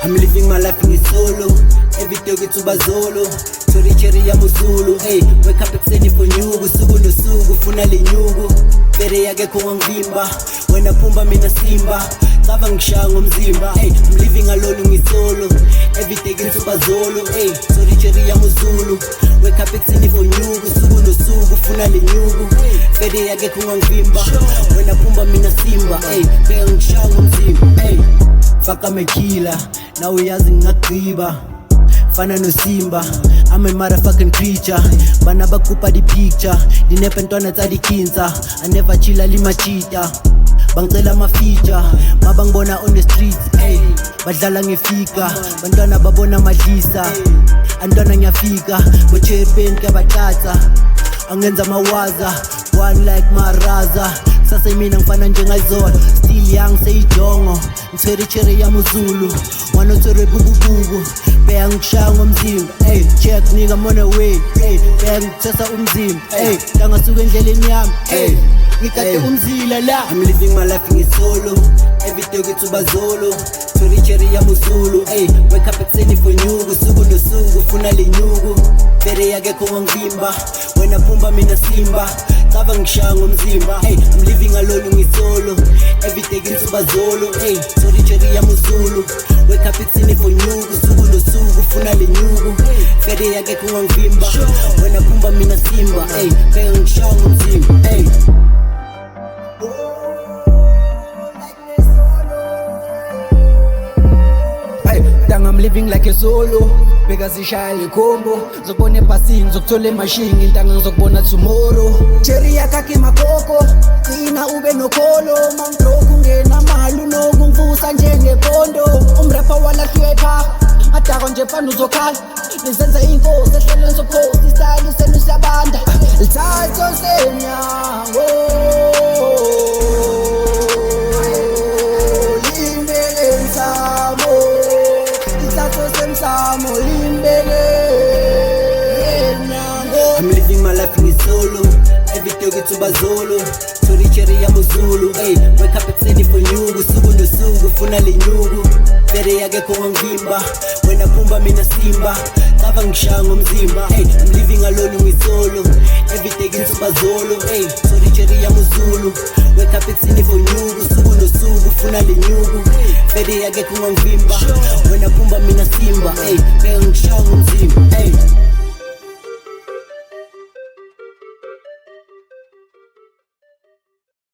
I'm living my life ngisolo, everyday kwethuba zolo. Cherry ya muzulu, hey, wake up ekuseni for nyuku, suku nosuku funa le nyuku. Bere yakekho ngangivimba, wena phumba mina simba. Cava ngishaya ngomzimba, hey, I'm living alone ngisolo, everyday kwethuba zolo, hey, cherry ya muzulu. Wake up ekuseni for nyuku, suku nosuku funa le nyuku. Bere yakekho ngangivimba, wena phumba mina simba, hey, bere ngishaya ngomzimba, hey. Faka mekila, na uyazi ngagqiba. Fana no Simba, I'm a motherfucking creature. Bana bakupa di picture, dinepe ntwana tsa dikinza. I never chilla lima cheetah, bangcela ma feature. Mabangibona on the streets, hey, badlala ngefika. Bantwana babona madlisa, antwana ngiyafika. Bochepeni kabathatha, angenza mawaza. One like Maraza, sasa mina ngifana njengazola. Still young seyijongo, cherry ya muzulu. Wano tere bubububu, beya ngishaya ngomzimba. Hey, check nigga I'm on the way. Hey, beya ngithesa umzimba. Hey, ngangasuka endleleni yami. Hey, ngikade umzila la. I'm living my life ngisolo, everyday kwethuba zolo. Cherry ya muzulu. Hey, wake up ekuseni for nyuku, suku nosuku funa le nyuku. Bere yakekho ngangivimba, wena phumba mina simba. Cava ngishaya ngomzimba, hey, I'm living alone ngisolo, everyday kwethuba zolo. Hey, cherry ya muzulu. Wake up ekuseni for nyuku, suku nosuku funa le nyuku. Bere yakekho ngangivimba, wena phumba mina simba, hey, bere ngishaya ngomzimba, hey. I'm living like a solo, because ishaya likhombo. Zokubona ebhasini, zokuthola emashini, intanga ngizokubona tomorrow. Cherry yakakhe makoko, gcina ube nokholo. Mangibroke ungena mali unokungivusa njengepondo. Umrapha walahlwe pha, adakwa nje fana uzokhala. Nizenza inkosi ehlelweni sophosi, isitayile usenu siyabanda. Lithatho senyango, I'm living my life ngisolo, everyday kwethuba zolo. Cherry ya muzulu, hey, wake up ekuseni for nyuku, suku nosuku funa le nyuku. Bere yakekho ngangivimba, wena phumba mina simba. Cava ngishaya ngomzimba, hey, I'm living alone ngisolo, everyday kwethuba zolo. Hey, cherry ya muzulu. Wake up ekuseni for nyuku, suku nosuku funa le nyuku. Bere yakekho ngangivimba, wena phumba mina simba, hey, bere ngishaya ngomzimba, hey.